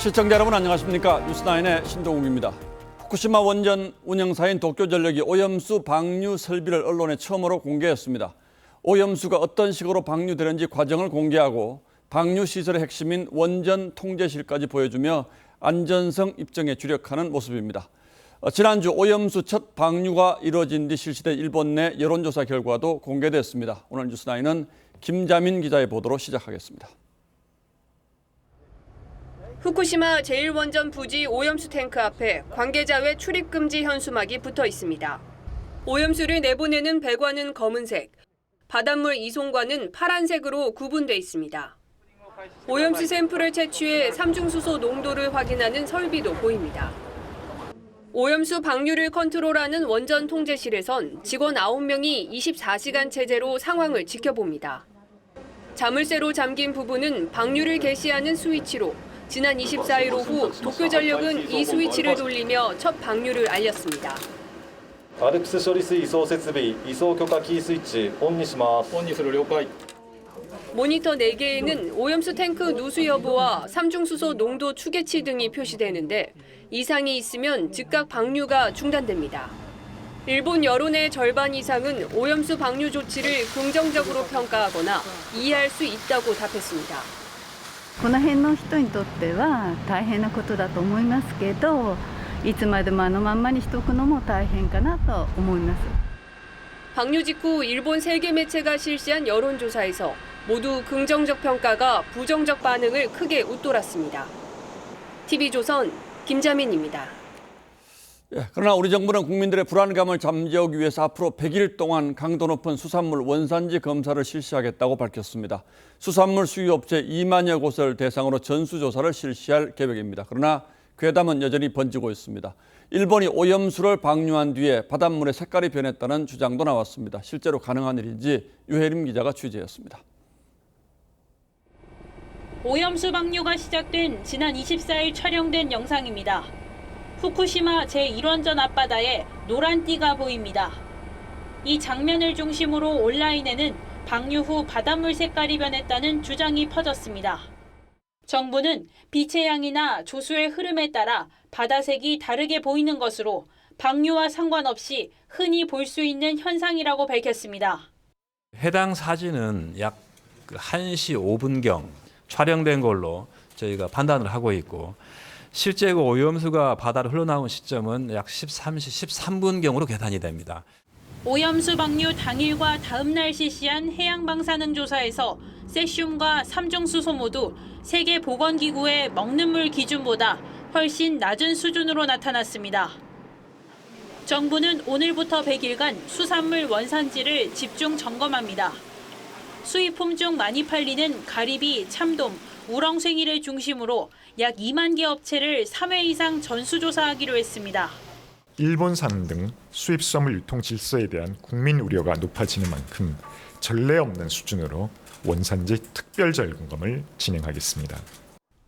시청자 여러분 안녕하십니까. 뉴스9의 신동욱입니다. 후쿠시마 원전 운영사인 도쿄전력이 오염수 방류 설비를 언론에 처음으로 공개했습니다. 오염수가 어떤 식으로 방류되는지 과정을 공개하고 방류 시설의 핵심인 원전 통제실까지 보여주며 안전성 입증에 주력하는 모습입니다. 지난주 오염수 첫 방류가 이루어진 뒤 실시된 일본 내 여론조사 결과도 공개됐습니다. 오늘 뉴스9은 김자민 기자의 보도로 시작하겠습니다. 후쿠시마 제1원전 부지 오염수 탱크 앞에 관계자 외 출입 금지 현수막이 붙어 있습니다. 오염수를 내보내는 배관은 검은색, 바닷물 이송관은 파란색으로 구분돼 있습니다. 오염수 샘플을 채취해 삼중수소 농도를 확인하는 설비도 보입니다. 오염수 방류를 컨트롤하는 원전 통제실에선 직원 9명이 24시간 체제로 상황을 지켜봅니다. 자물쇠로 잠긴 부분은 방류를 개시하는 스위치로 지난 24일 오후 도쿄전력은 이 스위치를 돌리며 첫 방류를 알렸습니다. ALPS処理水移送設備移送許可キースイッチオンにします。 オンにする了解。 모니터 4개에는 오염수 탱크 누수 여부와 삼중수소 농도 추계치 등이 표시되는데 이상이 있으면 즉각 방류가 중단됩니다. 일본 여론의 절반 이상은 오염수 방류 조치를 긍정적으로 평가하거나 이해할 수 있다고 답했습니다. この辺の人にとっては大変なことだと思いますけど、いつまでもあのまんまにしておくのも大変かなと思います。 방류 직후 일본 3개 매체가 실시한 여론조사에서 모두 긍정적 평가가 부정적 반응을 크게 웃돌았습니다. TV조선 김자민입니다. 그러나 우리 정부는 국민들의 불안감을 잠재우기 위해서 앞으로 100일 동안 강도 높은 수산물 원산지 검사를 실시하겠다고 밝혔습니다. 수산물 수유업체 2만여 곳을 대상으로 전수조사를 실시할 계획입니다. 그러나 괴담은 여전히 번지고 있습니다. 일본이 오염수를 방류한 뒤에 바닷물의 색깔이 변했다는 주장도 나왔습니다. 실제로 가능한 일인지 유혜림 기자가 취재했습니다. 오염수 방류가 시작된 지난 24일 촬영된 영상입니다. 후쿠시마 제1원전 앞바다에 노란 띠가 보입니다. 이 장면을 중심으로 온라인에는 방류 후 바닷물 색깔이 변했다는 주장이 퍼졌습니다. 정부는 빛의 양이나 조수의 흐름에 따라 바다색이 다르게 보이는 것으로 방류와 상관없이 흔히 볼 수 있는 현상이라고 밝혔습니다. 해당 사진은 약 1시 5분경 촬영된 걸로 저희가 판단을 하고 있고 실제 오염수가 바다로 흘러나온 시점은 약 13시 13분경으로 계산이 됩니다. 오염수 방류 당일과 다음 날 실시한 해양방사능 조사에서 세슘과 삼중수소 모두 세계보건기구의 먹는 물 기준보다 훨씬 낮은 수준으로 나타났습니다. 정부는 오늘부터 100일간 수산물 원산지를 집중 점검합니다. 수입품 중 많이 팔리는 가리비, 참돔, 우렁생이를 중심으로 약 2만 개 업체를 3회 이상 전수조사하기로 했습니다. 일본산 등 수입수산물 유통 질서에 대한 국민 우려가 높아지는 만큼 전례 없는 수준으로 원산지 특별 점검을 진행하겠습니다.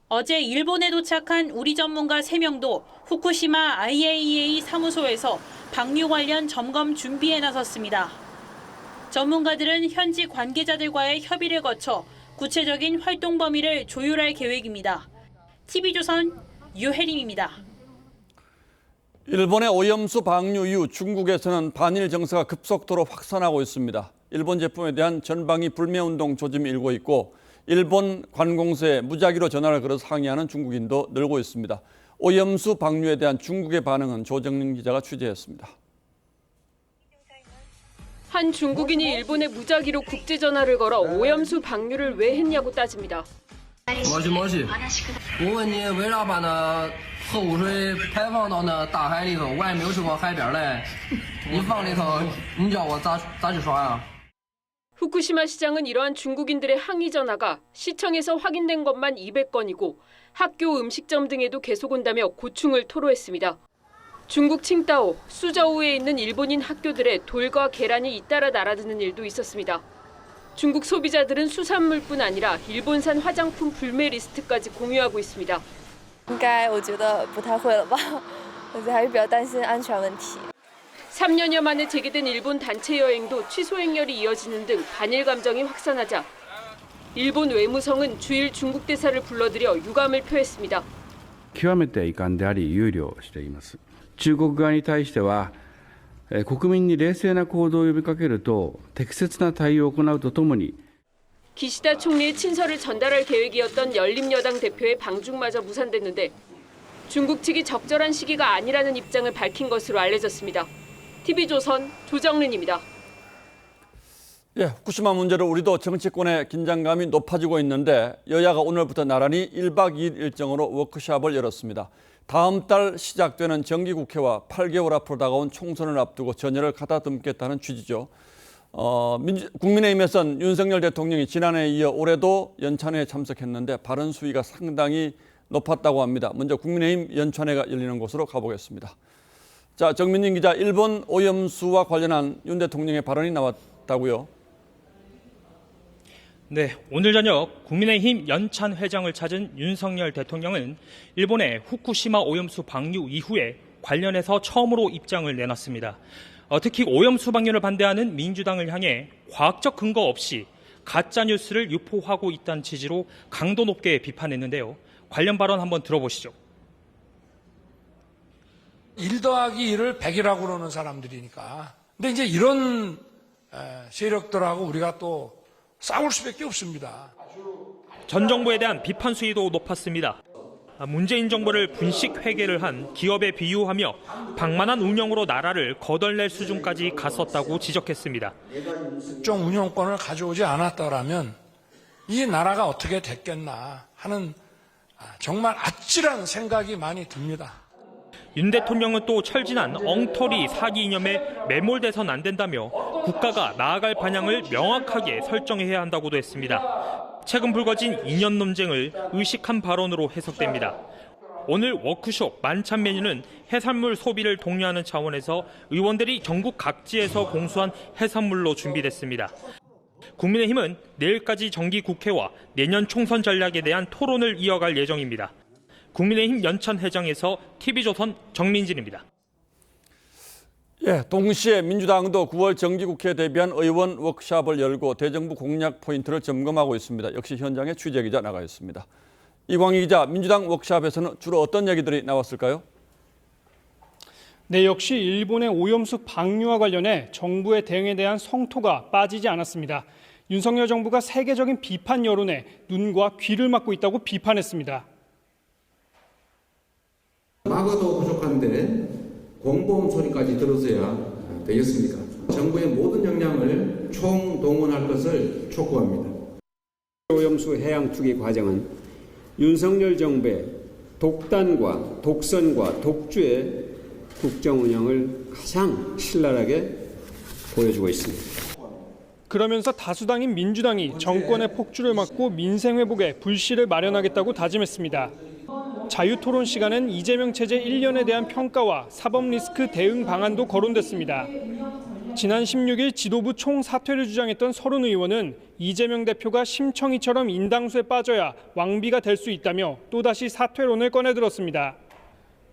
어제 일본에 도착한 우리 전문가 3명도 후쿠시마 IAEA 사무소에서 방류 관련 점검 준비에 나섰습니다. 전문가들은 현지 관계자들과의 협의를 거쳐 구체적인 활동 범위를 조율할 계획입니다. TV조선 유혜림입니다. 일본의 오염수 방류 이후 중국에서는 반일 정서가 급속도로 확산하고 있습니다. 일본 제품에 대한 전방위 불매운동 조짐이 일고 있고 일본 관공서에 무작위로 전화를 걸어서 항의하는 중국인도 늘고 있습니다. 오염수 방류에 대한 중국의 반응은 조정린 기자가 취재했습니다. 한 중국인이 일본에 무작위로 국제 전화를 걸어 오염수 방류를 왜 했냐고 따집니다. 我问你为啥把那核污水排放到那大海里头？我也没有去过海边嘞，你放里头，你叫我咋去刷呀？ 후쿠시마 시장은 이러한 중국인들의 항의 전화가 시청에서 확인된 것만 200건이고 학교 음식점 등에도 계속 온다며 고충을 토로했습니다. 중국 칭다오, 수저우에 있는 일본인 학교들에 돌과 계란이 잇따라 날아드는 일도 있었습니다. 중국 소비자들은 수산물뿐 아니라 일본산 화장품 불매 리스트까지 공유하고 있습니다. 应该我觉得不太会了吧，我还是比较担心安全问题。 3년여 만에 재개된 일본 단체 여행도 취소 행렬이 이어지는 등 반일 감정이 확산하자 일본 외무성은 주일 중국 대사를 불러들여 유감을 표했습니다. 極めて遺憾であり憂慮しています。中国側に対しては国民に冷静な行動を呼びかけると適切な対応を行うとともに 기시다 총리의 친서를 전달할 계획이었던 열린여당 대표의 방중마저 무산됐는데 중국 측이 적절한 시기가 아니라는 입장을 밝힌 것으로 알려졌습니다. TV조선 조정른입니다. 예, 후쿠시마 문제로 우리도 정치권의 긴장감이 높아지고 있는데 여야가 오늘부터 나란히 1박 2일 일정으로 워크숍을 열었습니다. 다음 달 시작되는 정기국회와 8개월 앞으로 다가온 총선을 앞두고 전열을 가다듬겠다는 취지죠. 국민의힘에선 윤석열 대통령이 지난해에 이어 올해도 연찬회에 참석했는데 발언 수위가 상당히 높았다고 합니다. 먼저 국민의힘 연찬회가 열리는 곳으로 가보겠습니다. 자, 정민진 기자, 일본 오염수와 관련한 윤 대통령의 발언이 나왔다고요? 네, 오늘 저녁 국민의힘 연찬 회장을 찾은 윤석열 대통령은 일본의 후쿠시마 오염수 방류 이후에 관련해서 처음으로 입장을 내놨습니다. 특히 오염수 방류를 반대하는 민주당을 향해 과학적 근거 없이 가짜 뉴스를 유포하고 있다는 취지로 강도 높게 비판했는데요. 관련 발언 한번 들어보시죠. 1 더하기 1을 100이라고 그러는 사람들이니까. 근데 이제 이런 세력들하고 우리가 또 싸울 수밖에 없습니다. 전 정부에 대한 비판 수위도 높았습니다. 문재인 정부를 분식 회계를 한 기업에 비유하며 방만한 운영으로 나라를 거덜낼 수준까지 갔었다고 지적했습니다. 좀 운영권을 가져오지 않았더라면 이 나라가 어떻게 됐겠나 하는 정말 아찔한 생각이 많이 듭니다. 윤 대통령은 또 철진한 엉터리 사기 이념에 매몰돼선 안 된다며 국가가 나아갈 방향을 명확하게 설정해야 한다고도 했습니다. 최근 불거진 이념 논쟁을 의식한 발언으로 해석됩니다. 오늘 워크숍 만찬 메뉴는 해산물 소비를 독려하는 차원에서 의원들이 전국 각지에서 공수한 해산물로 준비됐습니다. 국민의힘은 내일까지 정기국회와 내년 총선 전략에 대한 토론을 이어갈 예정입니다. 국민의힘 연찬회장에서 TV조선 정민진입니다. 예, 동시에 민주당도 9월 정기국회에 대비한 의원 워크숍을 열고 대정부 공약 포인트를 점검하고 있습니다. 역시 현장에 취재기자 나가 있습니다. 이광희 기자, 민주당 워크숍에서는 주로 어떤 얘기들이 나왔을까요? 네, 역시 일본의 오염수 방류와 관련해 정부의 대응에 대한 성토가 빠지지 않았습니다. 윤석열 정부가 세계적인 비판 여론에 눈과 귀를 막고 있다고 비판했습니다. 막아도 부족한데 공범 소리까지 들어서야 되겠습니까? 정부의 모든 역량을 총동원할 것을 촉구합니다. 오염수 해양 투기 과정은 윤석열 정부의 독단과 독선과 독주의 국정 운영을 가장 신랄하게 보여주고 있습니다. 그러면서 다수당인 민주당이 정권의 폭주를 막고 민생 회복에 불씨를 마련하겠다고 다짐했습니다. 자유토론 시간은 이재명 체제 1년에 대한 평가와 사법 리스크 대응 방안도 거론됐습니다. 지난 16일 지도부 총사퇴를 주장했던 서른 의원은 이재명 대표가 심청이처럼 인당수에 빠져야 왕비가 될 수 있다며 또다시 사퇴론을 꺼내들었습니다.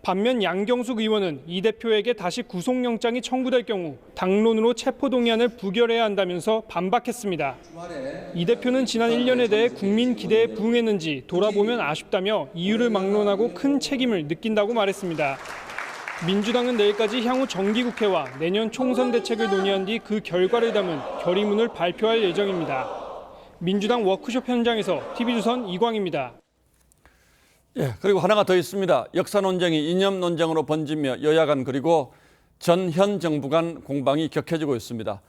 반면 양경숙 의원은 이 대표에게 다시 구속영장이 청구될 경우 당론으로 체포동의안을 부결해야 한다면서 반박했습니다. 이 대표는 지난 1년에 대해 국민 기대에 부응했는지 돌아보면 아쉽다며 이유를 막론하고 큰 책임을 느낀다고 말했습니다. 민주당은 내일까지 향후 정기국회와 내년 총선 대책을 논의한 뒤 그 결과를 담은 결의문을 발표할 예정입니다. 민주당 워크숍 현장에서 TV조선 이광입니다. 예, 그리고 하나가 더 있습니다. 역사 논쟁이 이념 논쟁으로 번지며 여야 간 그리고 전현 정부 간 공방이 격해지고 있습니다.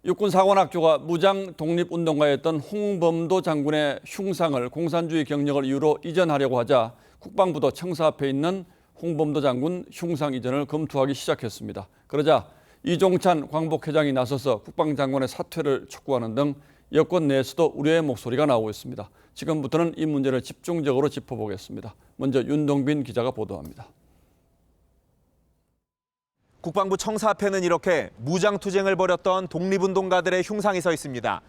육군사관학교가 무장 독립운동가였던 홍범도 장군의 흉상을 공산주의 경력을 이유로 이전하려고 하자 국방부도 청사 앞에 있는 홍범도 장군 흉상 이전을 검토하기 시작했습니다. 그러자 이종찬 광복회장이 나서서 국방장관의 사퇴를 촉구하는 등 여권 내에서도 우려의 목소리가 나오고 있습니다. 지금부터는 이 문제를 집중적으로 짚어보겠습니다. 먼저 윤동빈 기자가 보도합니다. 국방부 청사 앞에는 이렇게 무장투쟁을 벌였던 독립운동가들의 흉상이 서 있습니다.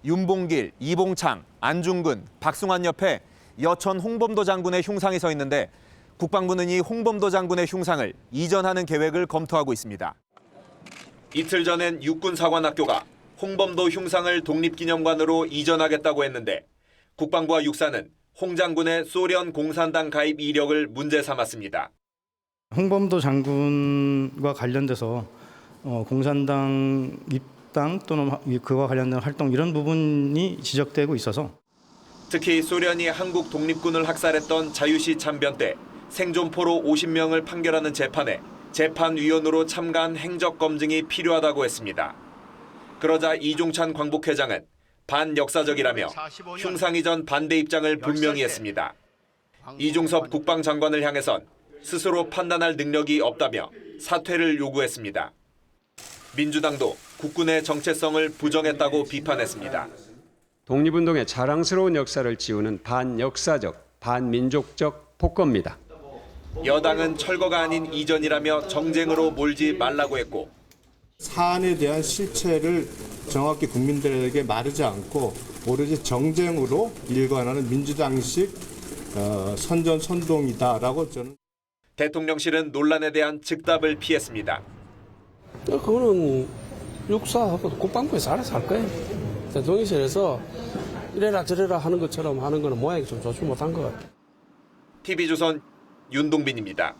윤봉길, 이봉창, 안중근, 박승환 옆에 여천 홍범도 장군의 흉상이 서 있는데 국방부는 이 홍범도 장군의 흉상을 이전하는 계획을 검토하고 있습니다. 이틀 전엔 육군사관학교가 홍범도 흉상을 독립기념관으로 이전하겠다고 했는데 국방부와 육사는 홍 장군의 소련 공산당 가입 이력을 문제 삼았습니다. 홍범도 장군과 관련돼서 공산당 입당 또는 그와 관련된 활동 이런 부분이 지적되고 있어서 특히 소련이 한국 독립군을 학살했던 자유시 참변 때 생존포로 50명을 판결하는 재판에 재판위원으로 참가한 행적검증이 필요하다고 했습니다. 그러자 이종찬 광복회장은 반역사적이라며 흉상 이전 반대 입장을 분명히 했습니다. 이종섭 국방장관을 향해선 스스로 판단할 능력이 없다며 사퇴를 요구했습니다. 민주당도 국군의 정체성을 부정했다고 비판했습니다. 독립운동의 자랑스러운 역사를 지우는 반역사적, 반민족적 폭거입니다. 여당은 철거가 아닌 이전이라며 정쟁으로 몰지 말라고 했고 사안에 대한 실체를 정확히 국민들에게 말하지 않고 오로지 정쟁으로 일관하는 민주당식 선전선동이다라고 저는. 대통령실은 논란에 대한 즉답을 피했습니다. 그거는 육사하고 국방부에서 알아서 할 거예요. 대통령실에서 이래라 저래라 하는 것처럼 하는 거는 모양이 좀 좋지 못한 것 같아요. TV조선 윤동빈입니다.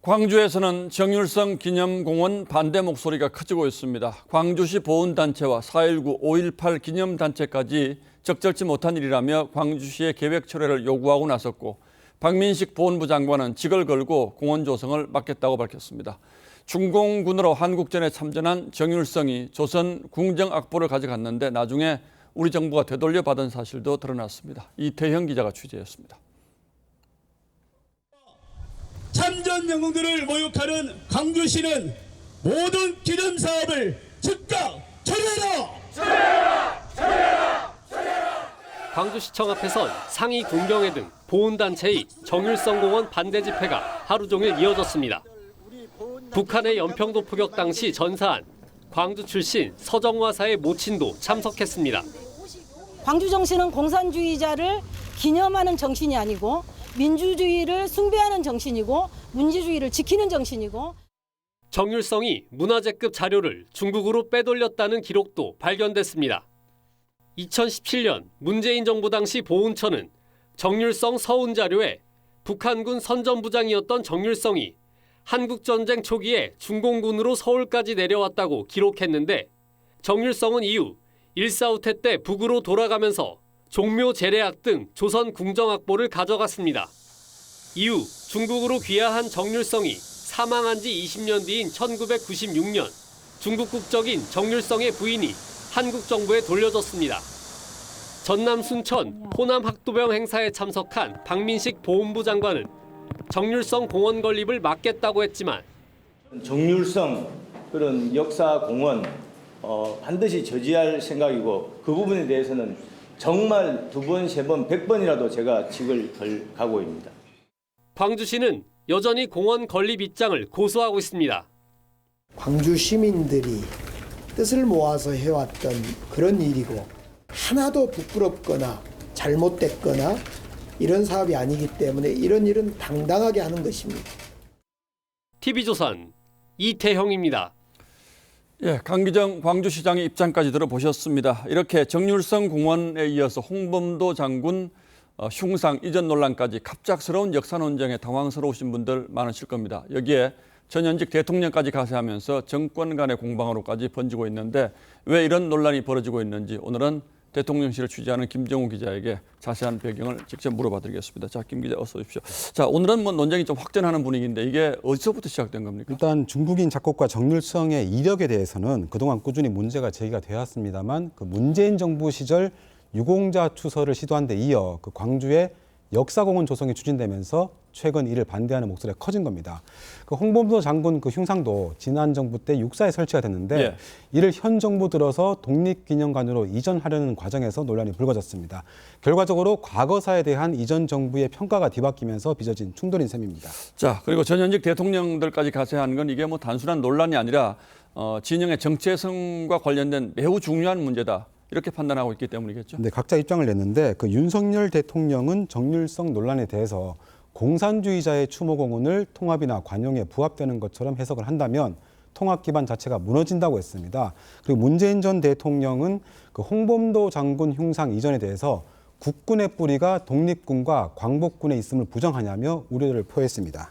광주에서는 정율성 기념공원 반대 목소리가 커지고 있습니다. 광주시 보훈단체와 4.19, 5.18 기념단체까지 적절치 못한 일이라며 광주시의 계획 철회를 요구하고 나섰고 박민식 보훈부 장관은 직을 걸고 공원 조성을 막겠다고 밝혔습니다. 중공군으로 한국전에 참전한 정율성이 조선 궁정악보를 가져갔는데 나중에 우리 정부가 되돌려 받은 사실도 드러났습니다. 이태형 기자가 취재했습니다. 참전 영웅들을 모욕하는 광주시는 모든 기념 사업을 즉각 철회하라! 광주시청 앞에선 상위 군경회 등 보훈단체의 정율성 공원 반대 집회가 하루 종일 이어졌습니다. 북한의 연평도 포격 당시 전사한 광주 출신 서정화사의 모친도 참석했습니다. 광주 정신은 공산주의자를 기념하는 정신이 아니고 민주주의를 숭배하는 정신이고 민주주의를 지키는 정신이고 정율성이 문화재급 자료를 중국으로 빼돌렸다는 기록도 발견됐습니다. 2017년 문재인 정부 당시 보훈처는 정율성 서훈 자료에 북한군 선전부장이었던 정율성이 한국전쟁 초기에 중공군으로 서울까지 내려왔다고 기록했는데 정율성은 이후 일사후퇴 때 북으로 돌아가면서 종묘 제례악 등 조선 궁정악보를 가져갔습니다. 이후 중국으로 귀화한 정율성이 사망한 지 20년 뒤인 1996년 중국 국적인 정율성의 부인이 한국 정부에 돌려줬습니다. 전남 순천 호남 학도병 행사에 참석한 박민식 보훈부 장관은 정율성 공원 건립을 막겠다고 했지만 정율성 그런 역사 공원 반드시 저지할 생각이고 그 부분에 대해서는 정말 2번, 3번, 100번이라도 제가 직을 걸 각오입니다. 광주시는 여전히 공원 건립 입장을 고수하고 있습니다. 광주 시민들이 뜻을 모아서 해왔던 그런 일이고 하나도 부끄럽거나 잘못됐거나 이런 사업이 아니기 때문에 이런 일은 당당하게 하는 것입니다. TV조선 이태형입니다. 예, 강기정 광주시장의 입장까지 들어보셨습니다. 이렇게 정율성 공원에 이어서 홍범도 장군 흉상 이전 논란까지 갑작스러운 역사 논쟁에 당황스러우신 분들 많으실 겁니다. 여기에 전현직 대통령까지 가세하면서 정권 간의 공방으로까지 번지고 있는데 왜 이런 논란이 벌어지고 있는지 오늘은 대통령실을 취재하는 김정우 기자에게 자세한 배경을 직접 물어봐드리겠습니다. 자, 김 기자 어서 오십시오. 자, 오늘은 뭐 논쟁이 좀 확전하는 분위기인데 이게 어디서부터 시작된 겁니까? 일단 중국인 작곡가 정율성의 이력에 대해서는 그동안 꾸준히 문제가 제기가 되었습니다만 그 문재인 정부 시절 유공자 추서를 시도한 데 이어 그 광주에 역사공원 조성이 추진되면서 최근 이를 반대하는 목소리가 커진 겁니다. 그 홍범도 장군 그 흉상도 지난 정부 때 육사에 설치가 됐는데 예. 이를 현 정부 들어서 독립기념관으로 이전하려는 과정에서 논란이 불거졌습니다. 결과적으로 과거사에 대한 이전 정부의 평가가 뒤바뀌면서 빚어진 충돌인 셈입니다. 자, 그리고 전현직 대통령들까지 가세한 건 이게 뭐 단순한 논란이 아니라 진영의 정체성과 관련된 매우 중요한 문제다. 이렇게 판단하고 있기 때문이겠죠. 네, 각자 입장을 냈는데 그 윤석열 대통령은 정율성 논란에 대해서 공산주의자의 추모공원을 통합이나 관용에 부합되는 것처럼 해석을 한다면 통합 기반 자체가 무너진다고 했습니다. 그리고 문재인 전 대통령은 그 홍범도 장군 흉상 이전에 대해서 국군의 뿌리가 독립군과 광복군에 있음을 부정하냐며 우려를 표했습니다.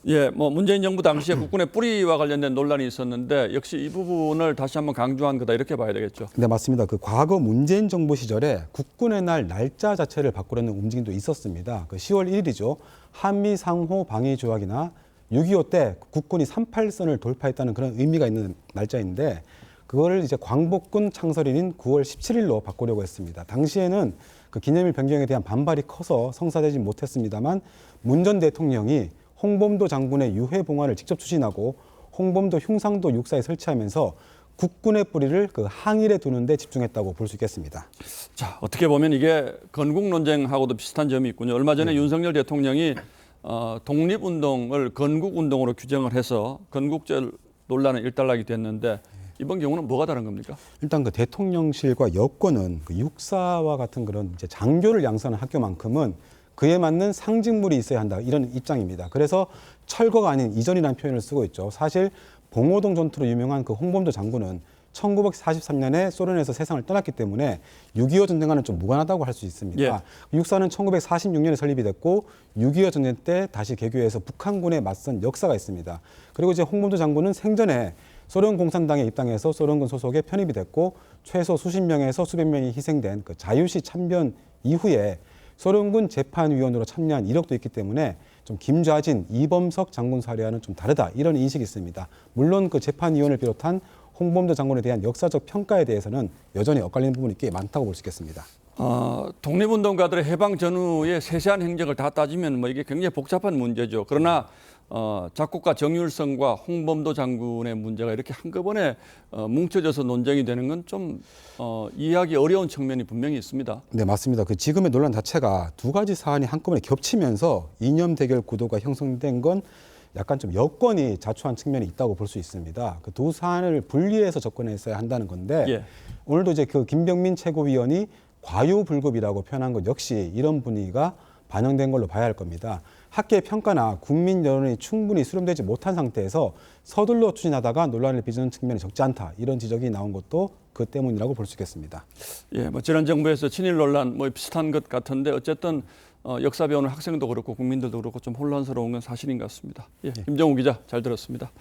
예, 뭐 문재인 정부 당시에 국군의 뿌리와 관련된 논란이 있었는데 역시 이 부분을 다시 한번 강조한 거다 이렇게 봐야 되겠죠. 네, 맞습니다. 그 과거 문재인 정부 시절에 국군의 날 날짜 자체를 바꾸려는 움직임도 있었습니다. 그 10월 1일이죠. 한미 상호 방위 조약이나 6.25 때 국군이 38선을 돌파했다는 그런 의미가 있는 날짜인데 그거를 이제 광복군 창설일인 9월 17일로 바꾸려고 했습니다. 당시에는 그 기념일 변경에 대한 반발이 커서 성사되지 못했습니다만 문 전 대통령이 홍범도 장군의 유해 봉화를 직접 추진하고 홍범도 흉상도 육사에 설치하면서 국군의 뿌리를 그 항일에 두는 데 집중했다고 볼 수 있겠습니다. 자, 어떻게 보면 이게 건국 논쟁하고도 비슷한 점이 있군요. 얼마 전에 윤석열 대통령이 독립운동을 건국운동으로 규정을 해서 건국절 논란은 일단락이 됐는데 이번 경우는 뭐가 다른 겁니까? 일단 그 대통령실과 여권은 그 육사와 같은 그런 이제 장교를 양성하는 학교만큼은 그에 맞는 상징물이 있어야 한다 이런 입장입니다. 그래서 철거가 아닌 이전이라는 표현을 쓰고 있죠. 사실 봉오동 전투로 유명한 그 홍범도 장군은 1943년에 소련에서 세상을 떠났기 때문에 6.25 전쟁과는 좀 무관하다고 할 수 있습니다. 예. 육사는 1946년에 설립이 됐고 6.25 전쟁 때 다시 개교해서 북한군에 맞선 역사가 있습니다. 그리고 이제 홍범도 장군은 생전에 소련 공산당에 입당해서 소련군 소속에 편입이 됐고 최소 수십 명에서 수백 명이 희생된 그 자유시 참변 이후에 소련군 재판위원으로 참여한 이력도 있기 때문에 좀 김좌진, 이범석 장군 사례와는 좀 다르다 이런 인식이 있습니다. 물론 그 재판위원을 비롯한 홍범도 장군에 대한 역사적 평가에 대해서는 여전히 엇갈리는 부분이 꽤 많다고 볼 수 있겠습니다. 독립운동가들의 해방 전후의 세세한 행적을 다 따지면 뭐 이게 굉장히 복잡한 문제죠. 그러나 작곡가 정율성과 홍범도 장군의 문제가 이렇게 한꺼번에 뭉쳐져서 논쟁이 되는 건 좀 이해하기 어려운 측면이 분명히 있습니다. 네, 맞습니다. 그 지금의 논란 자체가 두 가지 사안이 한꺼번에 겹치면서 이념 대결 구도가 형성된 건 약간 좀 여건이 자초한 측면이 있다고 볼 수 있습니다. 그 두 사안을 분리해서 접근했어야 한다는 건데 예. 오늘도 이제 그 김병민 최고위원이 과유불급이라고 표현한 것 역시 이런 분위기가 반영된 걸로 봐야 할 겁니다. 학계 평가나 국민 여론이 충분히 수렴되지 못한 상태에서 서둘러 추진하다가 논란을 빚는 측면이 적지 않다. 이런 지적이 나온 것도 그 때문이라고 볼 수 있겠습니다. 예, 뭐 지난 정부에서 친일 논란 뭐 비슷한 것 같은데 어쨌든 역사 배우는 학생도 그렇고 국민들도 그렇고 좀 혼란스러운 건 사실인 것 같습니다. 예, 김정우 기자 잘 들었습니다.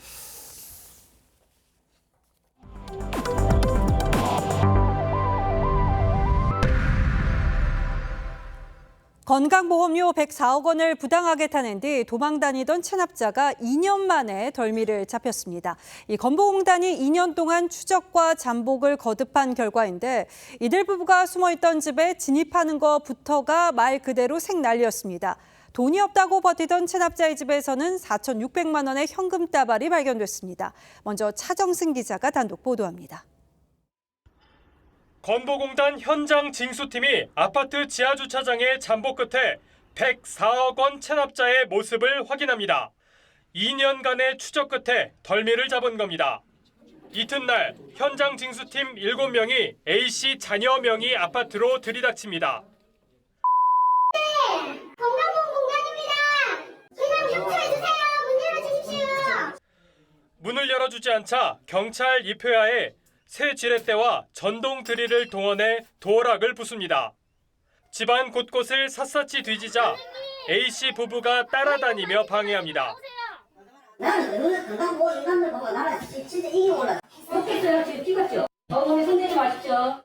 건강보험료 104억 원을 부당하게 타낸 뒤 도망 다니던 체납자가 2년 만에 덜미를 잡혔습니다. 이 건보공단이 2년 동안 추적과 잠복을 거듭한 결과인데 이들 부부가 숨어있던 집에 진입하는 것부터가 말 그대로 생난리였습니다. 돈이 없다고 버티던 체납자의 집에서는 4,600만 원의 현금 다발이 발견됐습니다. 먼저 차정승 기자가 단독 보도합니다. 건보공단 현장 징수팀이 아파트 지하주차장의 잠복 끝에 104억 원 체납자의 모습을 확인합니다. 2년간의 추적 끝에 덜미를 잡은 겁니다. 이튿날 현장 징수팀 7명이 A씨 자녀 명의 아파트로 들이닥칩니다. 네, 건강보험공단입니다. 저희 좀 경찰해주세요. 문 열어주십시오. 문을 열어주지 않자 경찰 입회하에 새 지렛대와 전동 드릴을 동원해 도어락을 부숩니다. 집안 곳곳을 샅샅이 뒤지자 A씨 부부가 따라다니며 방해합니다. 나는 왜 건강보험 인간들 보면 나는 진짜 이기고 올라. 못겠어요. 지금 찍었죠. 몸에 손대지 마십시오.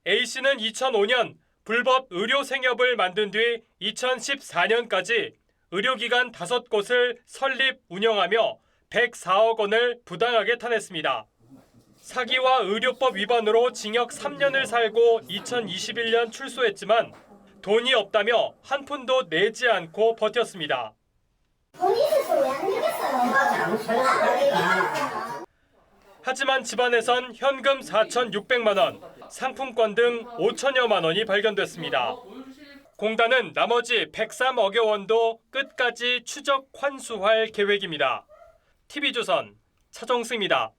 A씨는 2005년 불법 의료 생협을 만든 뒤 2014년까지 의료기관 5곳을 설립, 운영하며 104억 원을 부당하게 타냈습니다. 사기와 의료법 위반으로 징역 3년을 살고 2021년 출소했지만 돈이 없다며 한 푼도 내지 않고 버텼습니다. 돈이 있어서 왜 안 되겠어요? 하지만 집안에선 현금 4,600만 원, 상품권 등 5천여만 원이 발견됐습니다. 공단은 나머지 103억여 원도 끝까지 추적 환수할 계획입니다. TV조선 차정승입니다.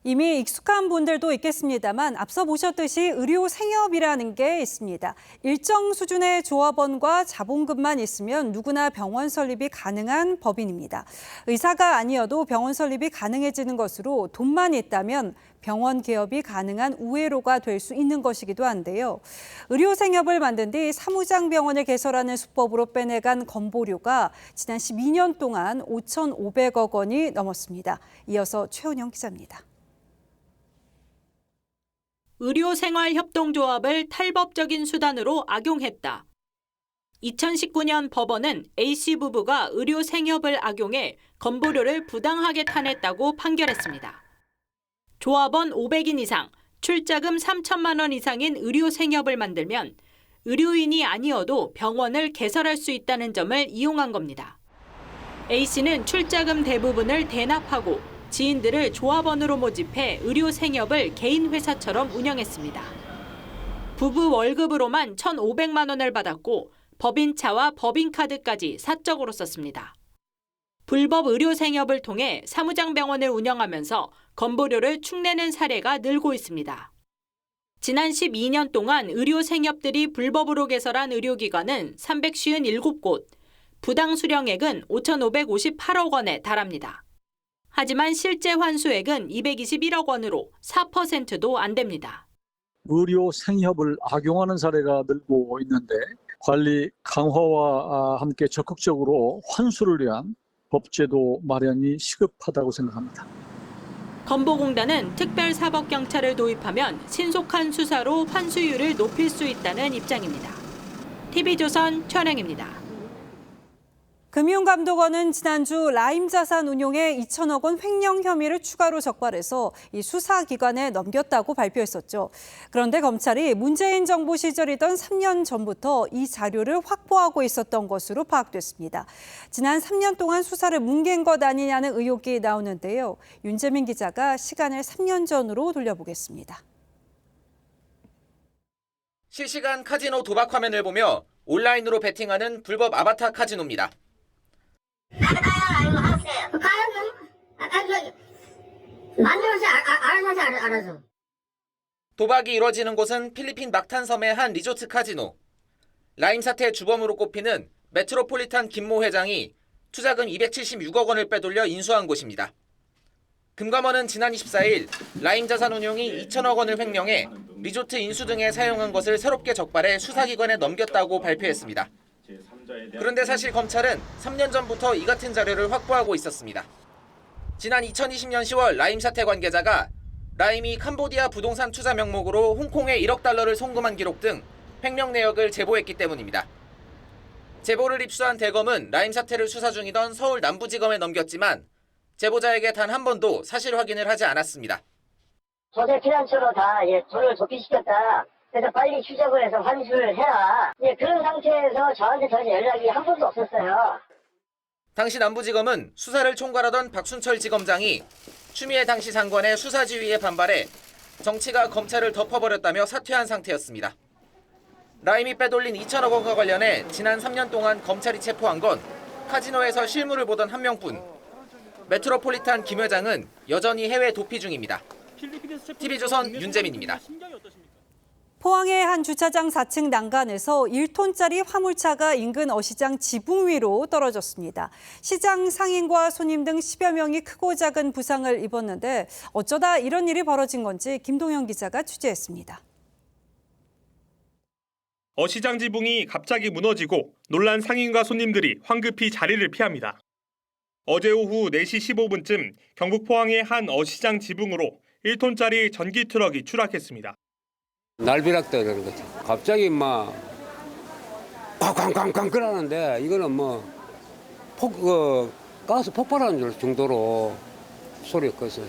이미 익숙한 분들도 있겠습니다만 앞서 보셨듯이 의료 생협이라는 게 있습니다. 일정 수준의 조합원과 자본금만 있으면 누구나 병원 설립이 가능한 법인입니다. 의사가 아니어도 병원 설립이 가능해지는 것으로 돈만 있다면 병원 개업이 가능한 우회로가 될 수 있는 것이기도 한데요. 의료 생협을 만든 뒤 사무장 병원을 개설하는 수법으로 빼내간 건보료가 지난 12년 동안 5,500억 원이 넘었습니다. 이어서 최은영 기자입니다. 의료생활협동조합을 탈법적인 수단으로 악용했다. 2019년 법원은 A씨 부부가 의료생협을 악용해 건보료를 부당하게 타냈다고 판결했습니다. 조합원 500인 이상, 출자금 3천만 원 이상인 의료생협을 만들면 의료인이 아니어도 병원을 개설할 수 있다는 점을 이용한 겁니다. A씨는 출자금 대부분을 대납하고 지인들을 조합원으로 모집해 의료생협을 개인 회사처럼 운영했습니다. 부부 월급으로만 1,500만 원을 받았고 법인차와 법인카드까지 사적으로 썼습니다. 불법 의료생협을 통해 사무장 병원을 운영하면서 건보료를 축내는 사례가 늘고 있습니다. 지난 12년 동안 의료생협들이 불법으로 개설한 의료기관은 357곳, 부당 수령액은 5,558억 원에 달합니다. 하지만 실제 환수액은 221억 원으로 4%도 안 됩니다. 의료 생협을 악용하는 사례가 늘고 있는데 관리 강화와 함께 적극적으로 환수를 위한 법제도 마련이 시급하다고 생각합니다. 건보공단은 특별사법경찰을 도입하면 신속한 수사로 환수율을 높일 수 있다는 입장입니다. TV조선 최은영입니다. 금융감독원은 지난주 라임자산운용에 2천억 원 횡령 혐의를 추가로 적발해서 이 수사기관에 넘겼다고 발표했었죠. 그런데 검찰이 문재인 정부 시절이던 3년 전부터 이 자료를 확보하고 있었던 것으로 파악됐습니다. 지난 3년 동안 수사를 뭉갠 것 아니냐는 의혹이 나오는데요. 윤재민 기자가 시간을 3년 전으로 돌려보겠습니다. 실시간 카지노 도박 화면을 보며 온라인으로 베팅하는 불법 아바타 카지노입니다. 알아서. 도박이 이뤄지는 곳은 필리핀 막탄섬의 한 리조트 카지노. 라임 사태 주범으로 꼽히는 메트로폴리탄 김모 회장이 투자금 276억 원을 빼돌려 인수한 곳입니다. 금감원은 지난 24일 라임 자산운용이 2천억 원을 횡령해 리조트 인수 등에 사용한 것을 새롭게 적발해 수사기관에 넘겼다고 발표했습니다. 그런데 사실 검찰은 3년 전부터 이 같은 자료를 확보하고 있었습니다. 지난 2020년 10월 라임 사태 관계자가 라임이 캄보디아 부동산 투자 명목으로 홍콩에 1억 달러를 송금한 기록 등 횡령 내역을 제보했기 때문입니다. 제보를 입수한 대검은 라임 사태를 수사 중이던 서울 남부지검에 넘겼지만 제보자에게 단 한 번도 사실 확인을 하지 않았습니다. 조세 피난처로 다 돈을 도피시켰다. 그래서 빨리 추적을 해서 환수를 해라. 그런 상태에서 저한테 전혀 연락이 한 번도 없었어요. 당시 남부지검은 수사를 총괄하던 박순철 지검장이 추미애 당시 장관의 수사 지휘에 반발해 정치가 검찰을 덮어버렸다며 사퇴한 상태였습니다. 라임이 빼돌린 2천억 원과 관련해 지난 3년 동안 검찰이 체포한 건 카지노에서 실물을 보던 한 명뿐. 메트로폴리탄 김 회장은 여전히 해외 도피 중입니다. TV조선 윤재민입니다. 포항의 한 주차장 4층 난간에서 1톤짜리 화물차가 인근 어시장 지붕 위로 떨어졌습니다. 시장 상인과 손님 등 10여 명이 크고 작은 부상을 입었는데 어쩌다 이런 일이 벌어진 건지 김동현 기자가 취재했습니다. 어시장 지붕이 갑자기 무너지고 놀란 상인과 손님들이 황급히 자리를 피합니다. 어제 오후 4시 15분쯤 경북 포항의 한 어시장 지붕으로 1톤짜리 전기 트럭이 추락했습니다. 날벼락도 그런 거지. 갑자기 막 쾅쾅쾅쾅 그러는데 이거는 가스 폭발하는 정도로 소리가 컸어요.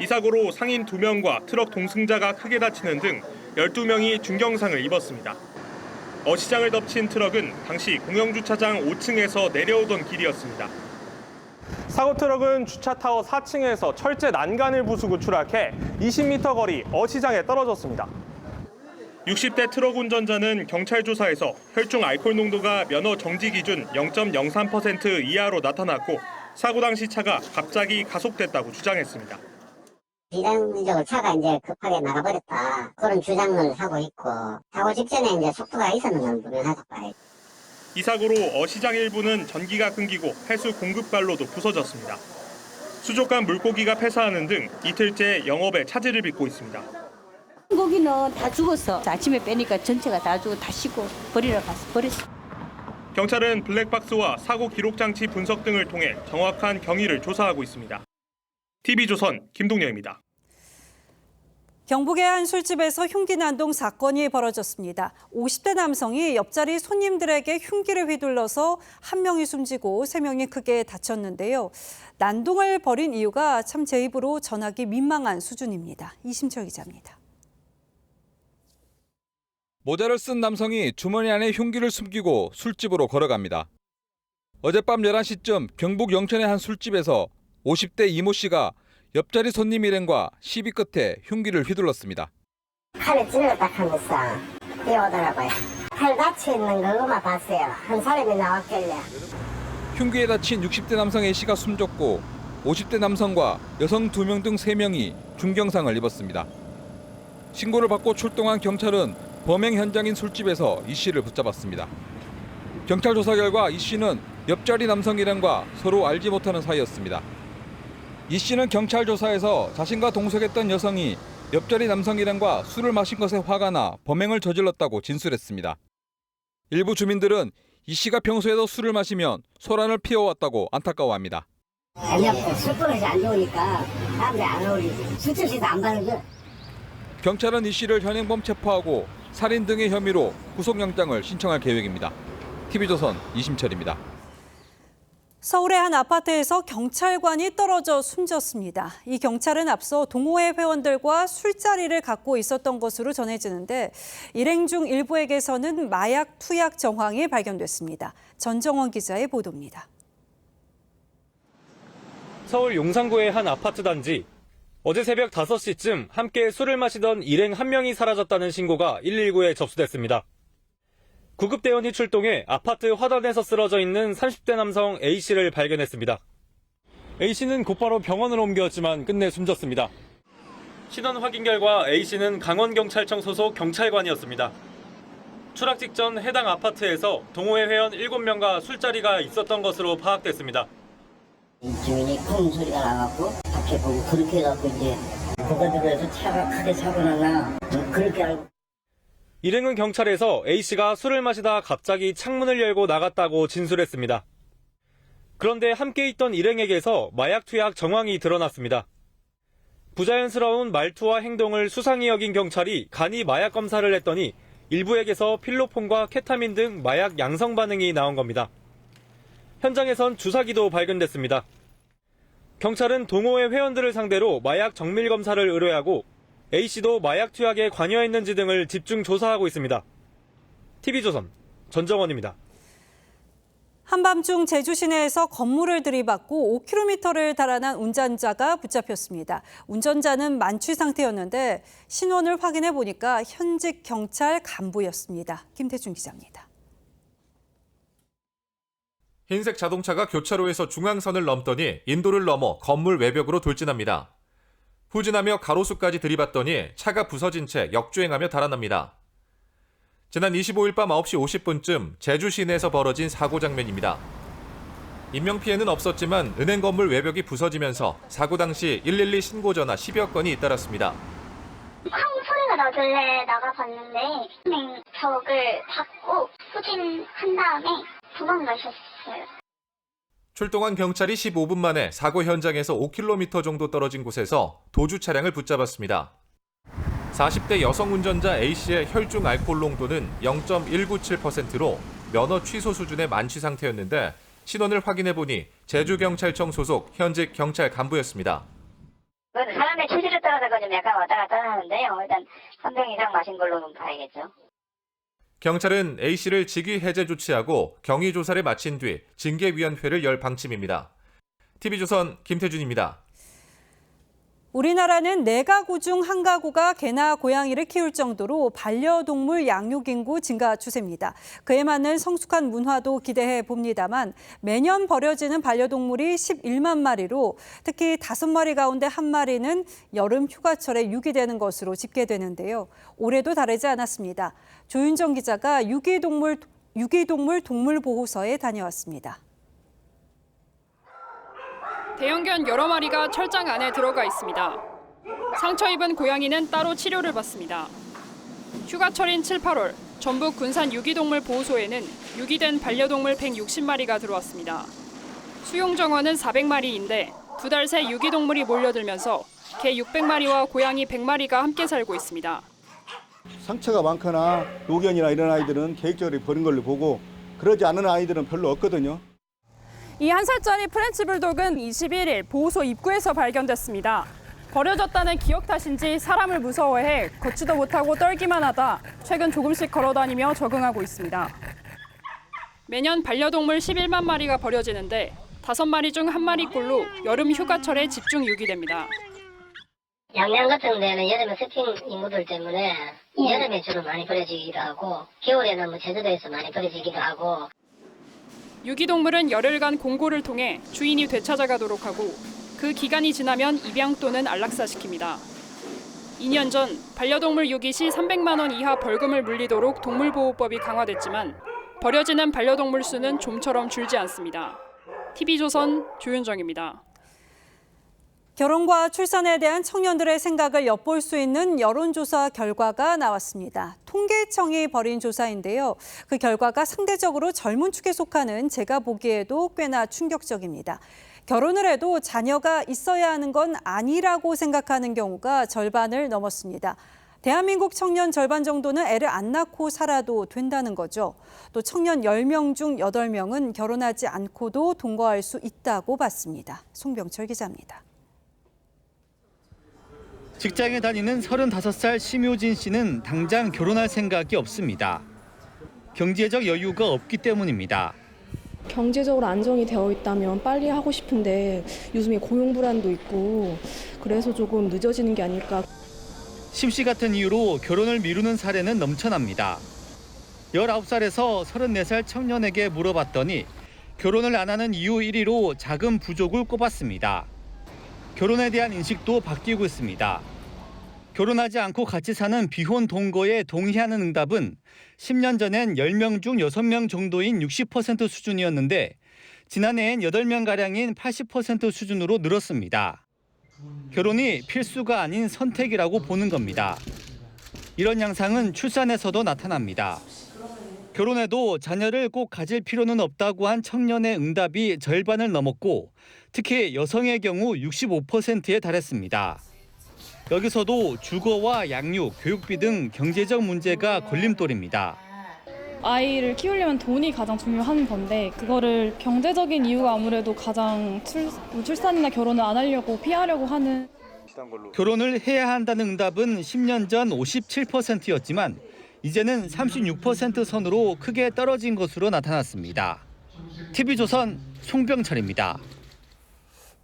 이 사고로 상인 2명과 트럭 동승자가 크게 다치는 등 12명이 중경상을 입었습니다. 어시장을 덮친 트럭은 당시 공영주차장 5층에서 내려오던 길이었습니다. 사고 트럭은 주차타워 4층에서 철제 난간을 부수고 추락해 20m 거리 어시장에 떨어졌습니다. 60대 트럭 운전자는 경찰 조사에서 혈중 알코올 농도가 면허 정지 기준 0.03% 이하로 나타났고 사고 당시 차가 갑자기 가속됐다고 주장했습니다. 비상적으로 차가 이제 급하게 나가버렸다. 그런 주장을 하고 있고, 사고 직전에 이제 속도가 있었는 건 분명하다 봐요. 이 사고로 어시장 일부는 전기가 끊기고 해수 공급관로도 부서졌습니다. 수족관 물고기가 폐사하는 등 이틀째 영업에 차질을 빚고 있습니다. 고기는 다 죽었어. 아침에 빼니까 전체가 다 죽어 다 씻고 버리러 가서 버렸어. 경찰은 블랙박스와 사고 기록 장치 분석 등을 통해 정확한 경위를 조사하고 있습니다. TV조선 김동렬입니다. 경북의 한 술집에서 흉기 난동 사건이 벌어졌습니다. 50대 남성이 옆자리 손님들에게 흉기를 휘둘러서 한 명이 숨지고 3명이 크게 다쳤는데요. 난동을 벌인 이유가 참 제 입으로 전하기 민망한 수준입니다. 이심철 기자입니다. 모자를 쓴 남성이 주머니 안에 흉기를 숨기고 술집으로 걸어갑니다. 어젯밤 11시쯤 경북 영천의 한 술집에서 50대 이모 씨가 옆자리 손님 일행과 시비 끝에 흉기를 휘둘렀습니다. 칼을 찔렀다 하면서 뛰어오더라고요. 칼 닫혀있는 그것만 봤어요. 한 사람이 나왔길래. 흉기에 다친 60대 남성 A씨가 숨졌고 50대 남성과 여성 2명 등 3명이 중경상을 입었습니다. 신고를 받고 출동한 경찰은 범행 현장인 술집에서 E씨를 붙잡았습니다. 경찰 조사 결과 E씨는 옆자리 남성 일행과 서로 알지 못하는 사이였습니다. E씨는 경찰 조사에서 자신과 동석했던 여성이 옆자리 남성 일행과 술을 마신 것에 화가 나 범행을 저질렀다고 진술했습니다. 일부 주민들은 E씨가 평소에도 술을 마시면 소란을 피워왔다고 안타까워합니다. 아니요, 술버릇이 안 좋으니까 사람들이 안 어울리지. 술집도 안 받아줘. 경찰은 E씨를 현행범 체포하고 살인 등의 혐의로 구속영장을 신청할 계획입니다. TV조선 이심철입니다. 서울의 한 아파트에서 경찰관이 떨어져 숨졌습니다. 이 경찰은 앞서 동호회 회원들과 술자리를 갖고 있었던 것으로 전해지는데 일행 중 일부에게서는 마약 투약 정황이 발견됐습니다. 전정원 기자의 보도입니다. 서울 용산구의 한 아파트 단지. 어제 새벽 5시쯤 함께 술을 마시던 일행 한 명이 사라졌다는 신고가 119에 접수됐습니다. 구급대원이 출동해 아파트 화단에서 쓰러져 있는 30대 남성 A씨를 발견했습니다. A씨는 곧바로 병원으로 옮겨졌지만 끝내 숨졌습니다. 신원 확인 결과 A씨는 강원경찰청 소속 경찰관이었습니다. 추락 직전 해당 아파트에서 동호회 회원 7명과 술자리가 있었던 것으로 파악됐습니다. 주민이 쿵 소리가 나갖고 밖에 보고 그렇게 해갖고 이제 고가들에서 차가 크게 사고 났나 그렇게 알고. 일행은 경찰에서 A씨가 술을 마시다 갑자기 창문을 열고 나갔다고 진술했습니다. 그런데 함께 있던 일행에게서 마약 투약 정황이 드러났습니다. 부자연스러운 말투와 행동을 수상히 여긴 경찰이 간이 마약 검사를 했더니 일부에게서 필로폰과 케타민 등 마약 양성 반응이 나온 겁니다. 현장에선 주사기도 발견됐습니다. 경찰은 동호회 회원들을 상대로 마약 정밀 검사를 의뢰하고 A씨도 마약 투약에 관여했는지 등을 집중 조사하고 있습니다. TV조선 전정원입니다. 한밤중 제주 시내에서 건물을 들이받고 5km를 달아난 운전자가 붙잡혔습니다. 운전자는 만취 상태였는데 신원을 확인해 보니까 현직 경찰 간부였습니다. 김태준 기자입니다. 흰색 자동차가 교차로에서 중앙선을 넘더니 인도를 넘어 건물 외벽으로 돌진합니다. 후진하며 가로수까지 들이받더니 차가 부서진 채 역주행하며 달아납니다. 지난 25일 밤 9시 50분쯤 제주 시내에서 벌어진 사고 장면입니다. 인명피해는 없었지만 은행 건물 외벽이 부서지면서 사고 당시 112 신고 전화 10여 건이 잇따랐습니다. 쾅 소리가 나길래 나가봤는데 벽을 닫고 후진한 다음에 도망가셨어요. 출동한 경찰이 15분 만에 사고 현장에서 5km 정도 떨어진 곳에서 도주 차량을 붙잡았습니다. 40대 여성 운전자 A씨의 혈중 알코올 농도는 0.197%로 면허 취소 수준의 만취 상태였는데 신원을 확인해보니 제주경찰청 소속 현직 경찰 간부였습니다. 사람의 취지에 따라서 좀 약간 왔다 갔다 하는데요. 일단 3병 이상 마신 걸로는 봐야겠죠. 경찰은 A씨를 직위 해제 조치하고 경위 조사를 마친 뒤 징계위원회를 열 방침입니다. TV조선 김태준입니다. 우리나라는 4가구 중 1가구가 개나 고양이를 키울 정도로 반려동물 양육 인구 증가 추세입니다. 그에 맞는 성숙한 문화도 기대해 봅니다만 매년 버려지는 반려동물이 11만 마리로 특히 5마리 가운데 1마리는 여름 휴가철에 유기되는 것으로 집계되는데요. 올해도 다르지 않았습니다. 조윤정 기자가 유기동물 동물보호소에 다녀왔습니다. 대형견 여러 마리가 철장 안에 들어가 있습니다. 상처 입은 고양이는 따로 치료를 받습니다. 휴가철인 7, 8월 전북 군산 유기동물 보호소에는 유기된 반려동물 160마리가 들어왔습니다. 수용 정원은 400마리인데 2달 새 유기동물이 몰려들면서 개 600마리와 고양이 100마리가 함께 살고 있습니다. 상처가 많거나 노견이나 이런 아이들은 계획적으로 버린 걸로 보고 그러지 않은 아이들은 별로 없거든요. 이 1살짜리 프렌치 불독은 21일 보호소 입구에서 발견됐습니다. 버려졌다는 기억 탓인지 사람을 무서워해 걷지도 못하고 떨기만 하다 최근 조금씩 걸어다니며 적응하고 있습니다. 매년 반려동물 11만 마리가 버려지는데 5마리 중 1마리꼴로 여름 휴가철에 집중 유기됩니다. 양양 같은 데는 여름에 서핑 인구들 때문에 여름에 주로 많이 버려지기도 하고 겨울에는 제주도에서 많이 버려지기도 하고 유기동물은 열흘간 공고를 통해 주인이 되찾아가도록 하고 그 기간이 지나면 입양 또는 안락사시킵니다. 2년 전 반려동물 유기 시 300만 원 이하 벌금을 물리도록 동물보호법이 강화됐지만 버려지는 반려동물 수는 좀처럼 줄지 않습니다. TV조선 조윤정입니다. 결혼과 출산에 대한 청년들의 생각을 엿볼 수 있는 여론조사 결과가 나왔습니다. 통계청이 벌인 조사인데요. 그 결과가 상대적으로 젊은 축에 속하는 제가 보기에도 꽤나 충격적입니다. 결혼을 해도 자녀가 있어야 하는 건 아니라고 생각하는 경우가 절반을 넘었습니다. 대한민국 청년 절반 정도는 애를 안 낳고 살아도 된다는 거죠. 또 청년 10명 중 8명은 결혼하지 않고도 동거할 수 있다고 봤습니다. 송병철 기자입니다. 직장에 다니는 35살 심효진 씨는 당장 결혼할 생각이 없습니다. 경제적 여유가 없기 때문입니다. 경제적으로 안정이 되어 있다면 빨리 하고 싶은데 요즘에 고용 불안도 있고 그래서 조금 늦어지는 게 아닐까. 심 씨 같은 이유로 결혼을 미루는 사례는 넘쳐납니다. 19살에서 34살 청년에게 물어봤더니 결혼을 안 하는 이유 1위로 자금 부족을 꼽았습니다. 결혼에 대한 인식도 바뀌고 있습니다. 결혼하지 않고 같이 사는 비혼 동거에 동의하는 응답은 10년 전엔 10명 중 6명 정도인 60% 수준이었는데 지난해엔 8명가량인 80% 수준으로 늘었습니다. 결혼이 필수가 아닌 선택이라고 보는 겁니다. 이런 양상은 출산에서도 나타납니다. 결혼해도 자녀를 꼭 가질 필요는 없다고 한 청년의 응답이 절반을 넘었고 특히 여성의 경우 65%에 달했습니다. 여기서도 주거와 양육, 교육비 등 경제적 문제가 걸림돌입니다. 아이를 키우려면 돈이 가장 중요한 건데 그거를 경제적인 이유가 아무래도 가장 출산이나 결혼을 안 하려고 피하려고 하는. 결혼을 해야 한다는 응답은 10년 전 57%였지만 이제는 36% 선으로 크게 떨어진 것으로 나타났습니다. TV조선 송병철입니다.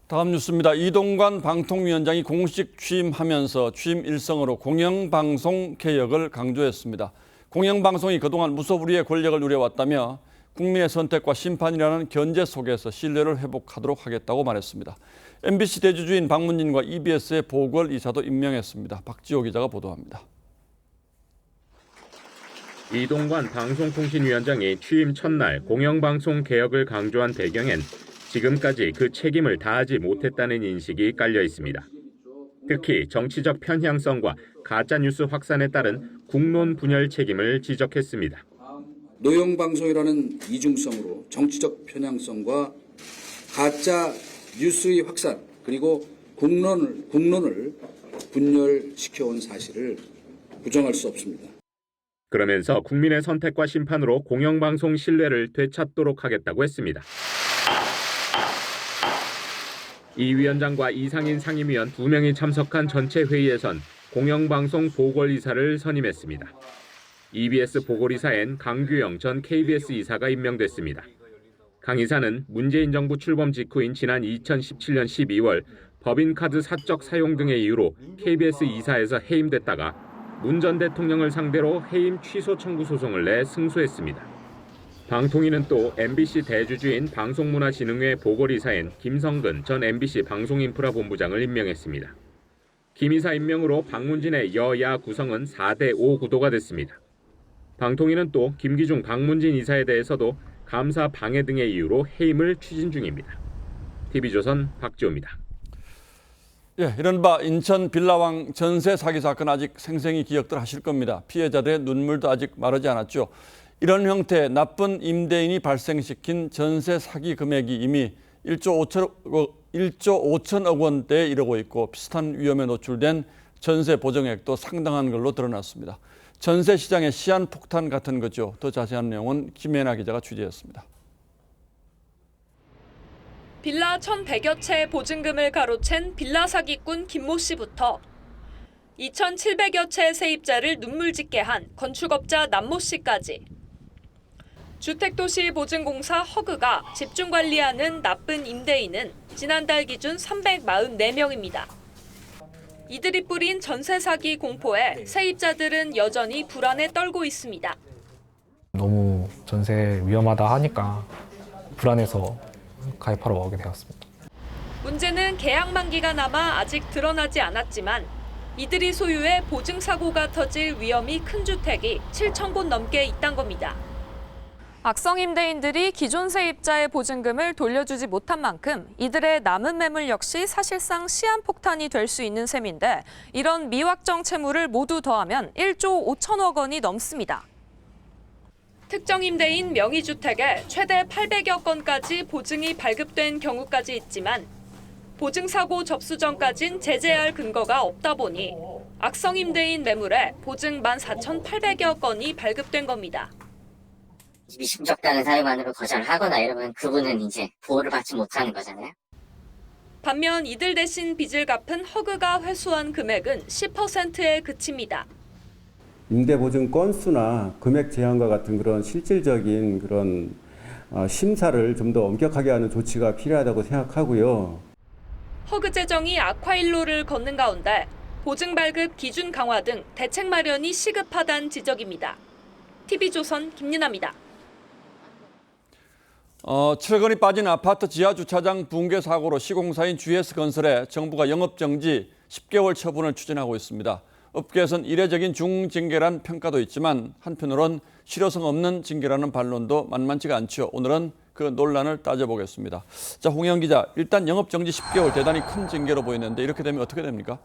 다음 뉴스입니다. 이동관 방통위원장이 공식 취임하면서 취임 일성으로 공영방송 개혁을 강조했습니다. 공영방송이 그동안 무소불위의 권력을 누려왔다며 국민의 선택과 심판이라는 견제 속에서 신뢰를 회복하도록 하겠다고 말했습니다. MBC 대주주인 박문진과 EBS의 보궐 이사도 임명했습니다. 박지호 기자가 보도합니다. 이동관 방송통신위원장이 취임 첫날 공영방송 개혁을 강조한 배경엔 지금까지 그 책임을 다하지 못했다는 인식이 깔려 있습니다. 특히 정치적 편향성과 가짜뉴스 확산에 따른 국론 분열 책임을 지적했습니다. 노영방송이라는 이중성으로 정치적 편향성과 가짜 뉴스의 확산 그리고 국론을 분열시켜온 사실을 부정할 수 없습니다. 그러면서 국민의 선택과 심판으로 공영방송 신뢰를 되찾도록 하겠다고 했습니다. 이 위원장과 이상인 상임위원 2명이 참석한 전체 회의에선 공영방송 보궐이사를 선임했습니다. EBS 보궐이사엔 강규영 전 KBS 이사가 임명됐습니다. 강 이사는 문재인 정부 출범 직후인 지난 2017년 12월 법인카드 사적 사용 등의 이유로 KBS 이사에서 해임됐다가 문 전 대통령을 상대로 해임 취소 청구 소송을 내 승소했습니다. 방통위는 또 MBC 대주주인 방송문화진흥회 보궐이사인 김성근 전 MBC 방송인프라본부장을 임명했습니다. 김 이사 임명으로 박문진의 여야 구성은 4대5 구도가 됐습니다. 방통위는 또 김기중 박문진 이사에 대해서도 감사 방해 등의 이유로 해임을 추진 중입니다. TV조선 박지호입니다. 예, 이른바 인천 빌라왕 전세 사기 사건 아직 생생히 기억들 하실 겁니다. 피해자들의 눈물도 아직 마르지 않았죠. 이런 형태의 나쁜 임대인이 발생시킨 전세 사기 금액이 이미 1조 5천억 원대에 이르고 있고 비슷한 위험에 노출된 전세 보정액도 상당한 걸로 드러났습니다. 전세 시장의 시한폭탄 같은 거죠. 더 자세한 내용은 김혜나 기자가 취재했습니다. 빌라 1,100여 채 보증금을 가로챈 빌라 사기꾼 김모 씨부터 2,700여 채 세입자를 눈물짓게 한 건축업자 남모 씨까지 주택도시보증공사 허그가 집중관리하는 나쁜 임대인은 지난달 기준 344명입니다. 이들이 뿌린 전세 사기 공포에 세입자들은 여전히 불안에 떨고 있습니다. 너무 전세 위험하다 하니까 불안해서 가입하러 오게 되었습니다. 문제는 계약 만기가 남아 아직 드러나지 않았지만 이들이 소유해 보증사고가 터질 위험이 큰 주택이 7,000곳 넘게 있다는 겁니다. 악성 임대인들이 기존 세입자의 보증금을 돌려주지 못한 만큼 이들의 남은 매물 역시 사실상 시한폭탄이 될 수 있는 셈인데 이런 미확정 채무를 모두 더하면 1조 5천억 원이 넘습니다. 특정 임대인 명의주택에 최대 800여 건까지 보증이 발급된 경우까지 있지만 보증사고 접수 전까진 제재할 근거가 없다 보니 악성 임대인 매물에 보증 14,800여 건이 발급된 겁니다. 집이 신적당한 사유만으로 거절하거나 이러면 그분은 이제 보호를 받지 못하는 거잖아요. 반면 이들 대신 빚을 갚은 허그가 회수한 금액은 10%에 그칩니다. 임대보증 건수나 금액 제한과 같은 그런 실질적인 그런 심사를 좀 더 엄격하게 하는 조치가 필요하다고 생각하고요. 허그 재정이 악화일로를 걷는 가운데 보증 발급 기준 강화 등 대책 마련이 시급하다는 지적입니다. TV조선 김윤아입니다. 철근이 빠진 아파트 지하 주차장 붕괴 사고로 시공사인 GS건설에 정부가 영업정지 10개월 처분을 추진하고 있습니다. 업계에선 이례적인 중징계란 평가도 있지만 한편으론 실효성 없는 징계라는 반론도 만만치가 않죠. 오늘은 그 논란을 따져보겠습니다. 자, 홍영 기자, 일단 영업정지 10개월 대단히 큰 징계로 보이는데 이렇게 되면 어떻게 됩니까?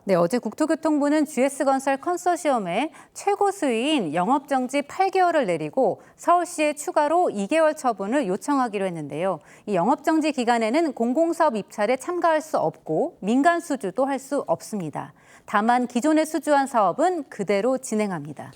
네, 어제 국토교통부는 GS건설 컨소시엄에 최고 수위인 영업정지 8개월을 내리고 서울시에 추가로 2개월 처분을 요청하기로 했는데요. 이 영업정지 기간에는 공공사업 입찰에 참가할 수 없고 민간 수주도 할 수 없습니다. 다만 기존에 수주한 사업은 그대로 진행합니다.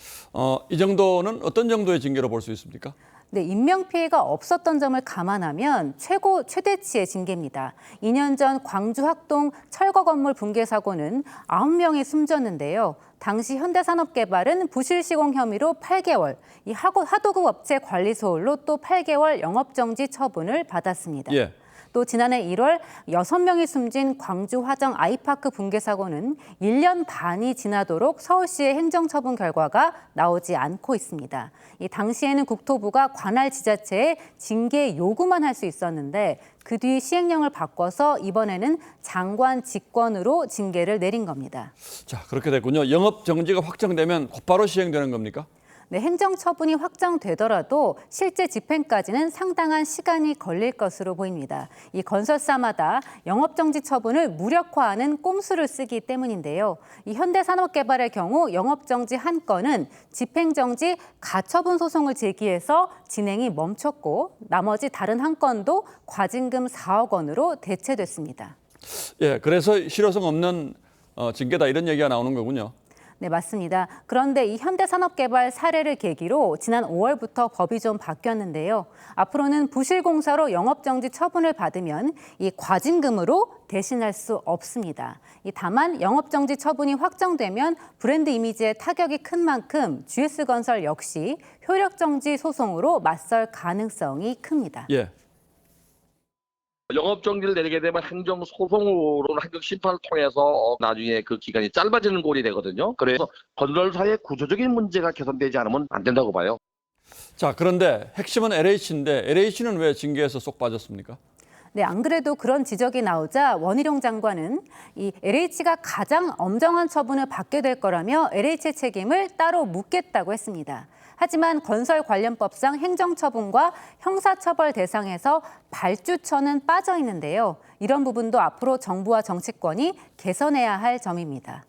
이 정도는 어떤 정도의 징계로 볼 수 있습니까? 네, 인명피해가 없었던 점을 감안하면 최대치의 징계입니다. 2년 전 광주 학동 철거 건물 붕괴 사고는 9명이 숨졌는데요. 당시 현대산업개발은 부실 시공 혐의로 8개월, 이 하도급 업체 관리 소홀로 또 8개월 영업정지 처분을 받았습니다. 예. 또 지난해 1월 6명이 숨진 광주 화정 아이파크 붕괴 사고는 1년 반이 지나도록 서울시의 행정처분 결과가 나오지 않고 있습니다. 이 당시에는 국토부가 관할 지자체에 징계 요구만 할 수 있었는데 그 뒤 시행령을 바꿔서 이번에는 장관 직권으로 징계를 내린 겁니다. 자, 그렇게 됐군요. 영업 정지가 확정되면 곧바로 시행되는 겁니까? 네, 행정처분이 확정되더라도 실제 집행까지는 상당한 시간이 걸릴 것으로 보입니다. 이 건설사마다 영업정지 처분을 무력화하는 꼼수를 쓰기 때문인데요. 이 현대산업개발의 경우 영업정지 한 건은 집행정지 가처분 소송을 제기해서 진행이 멈췄고 나머지 다른 한 건도 과징금 4억 원으로 대체됐습니다. 예, 그래서 실효성 없는 징계다 이런 얘기가 나오는 거군요. 네, 맞습니다. 그런데 이 현대산업개발 사례를 계기로 지난 5월부터 법이 좀 바뀌었는데요. 앞으로는 부실공사로 영업정지 처분을 받으면 이 과징금으로 대신할 수 없습니다. 다만 영업정지 처분이 확정되면 브랜드 이미지에 타격이 큰 만큼 GS건설 역시 효력정지 소송으로 맞설 가능성이 큽니다. 예. 영업정지를 내리게 되면 행정소송으로는 행정심판을 통해서 나중에 그 기간이 짧아지는 꼴이 되거든요. 그래서 건설사의 구조적인 문제가 개선되지 않으면 안 된다고 봐요. 자, 그런데 핵심은 LH인데 LH는 왜 징계에서 쏙 빠졌습니까? 네, 안 그래도 그런 지적이 나오자 원희룡 장관은 이 LH가 가장 엄정한 처분을 받게 될 거라며 LH의 책임을 따로 묻겠다고 했습니다. 하지만 건설관련법상 행정처분과 형사처벌 대상에서 발주처는 빠져 있는데요. 이런 부분도 앞으로 정부와 정치권이 개선해야 할 점입니다.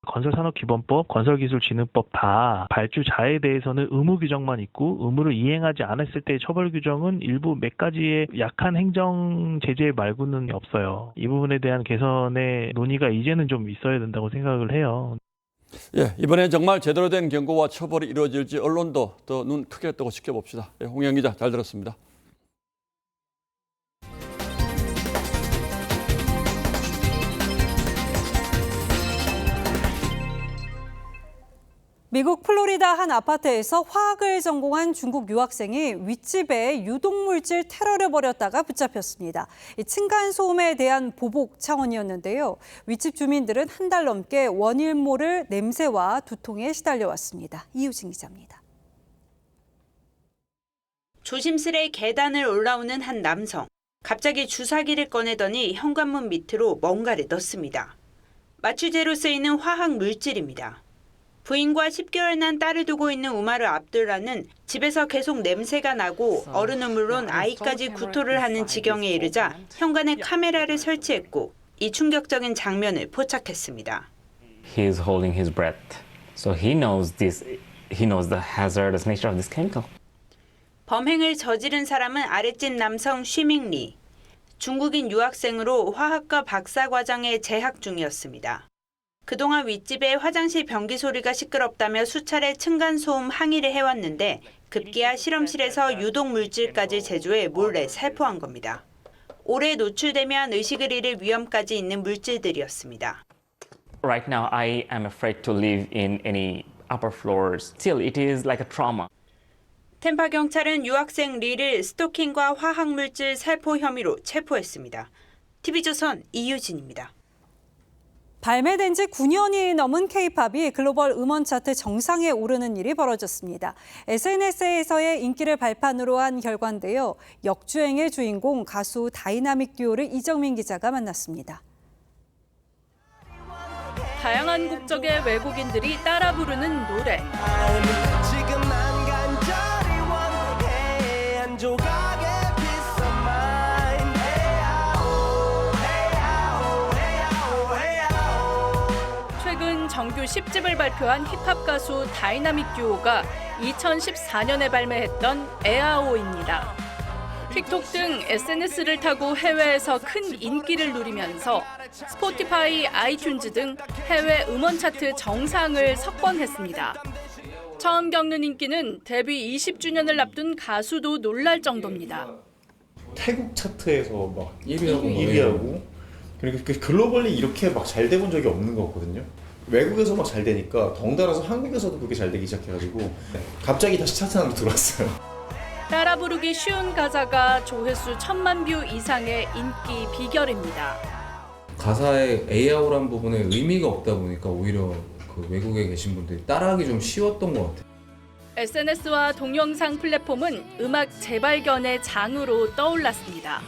건설산업기본법, 건설기술진흥법 다 발주자에 대해서는 의무 규정만 있고 의무를 이행하지 않았을 때의 처벌 규정은 일부 몇 가지의 약한 행정 제재 말고는 없어요. 이 부분에 대한 개선의 논의가 이제는 좀 있어야 된다고 생각을 해요. 예, 이번에 정말 제대로 된 경고와 처벌이 이루어질지 언론도 더 눈 크게 뜨고 지켜봅시다. 예, 홍영 기자 잘 들었습니다. 미국 플로리다 한 아파트에서 화학을 전공한 중국 유학생이 윗집에 유독물질 테러를 벌였다가 붙잡혔습니다. 층간소음에 대한 보복 차원이었는데요. 윗집 주민들은 한 달 넘게 원인 모를 냄새와 두통에 시달려왔습니다. 이유진 기자입니다. 조심스레 계단을 올라오는 한 남성. 갑자기 주사기를 꺼내더니 현관문 밑으로 뭔가를 넣습니다. 마취제로 쓰이는 화학 물질입니다. 부인과 10개월 난 딸을 두고 있는 우마르 압둘라는 집에서 계속 냄새가 나고 어른은 물론 아이까지 구토를 하는 지경에 이르자 현관에 카메라를 설치했고 이 충격적인 장면을 포착했습니다. He is holding his breath. So he knows the hazardous nature of this chemical. 범행을 저지른 사람은 아랫집 남성 쉬밍리. 중국인 유학생으로 화학과 박사과정에 재학 중이었습니다. 그동안 윗집에 화장실 변기 소리가 시끄럽다며 수차례 층간소음 항의를 해왔는데 급기야 실험실에서 유독물질까지 제조해 몰래 살포한 겁니다. 오래 노출되면 의식을 잃을 위험까지 있는 물질들이었습니다. Right now I am afraid to live in any upper floors. Still it is like a trauma. 템파 경찰은 유학생 리를 스토킹과 화학물질 살포 혐의로 체포했습니다. TV조선 이유진입니다. 발매된 지 9년이 넘은 K-팝이 글로벌 음원 차트 정상에 오르는 일이 벌어졌습니다. SNS에서의 인기를 발판으로 한 결과인데요. 역주행의 주인공 가수 다이나믹 듀오를 이정민 기자가 만났습니다. 다양한 국적의 외국인들이 따라 부르는 노래. 최근 정규 10집을 발표한 힙합 가수 다이나믹 듀오가 2014년에 발매했던 에아오입니다. 틱톡 등 SNS를 타고 해외에서 큰 인기를 누리면서 스포티파이, 아이튠즈 등 해외 음원 차트 정상을 석권했습니다. 처음 겪는 인기는 데뷔 20주년을 앞둔 가수도 놀랄 정도입니다. 태국 차트에서 막 1위하고 그리고 글로벌리 이렇게 막 잘 돼본 적이 없는 것 같거든요. 외국에서 막 잘 되니까 덩달아서 한국에서도 그렇게 잘 되기 시작해가지고 갑자기 다시 차트 안으로 들어왔어요. 따라 부르기 쉬운 가사가 조회수 1000만 뷰 이상의 인기 비결입니다. 가사에 에이아오라는 부분에 의미가 없다 보니까 오히려 그 외국에 계신 분들이 따라하기 좀 쉬웠던 것 같아요. SNS와 동영상 플랫폼은 음악 재발견의 장으로 떠올랐습니다.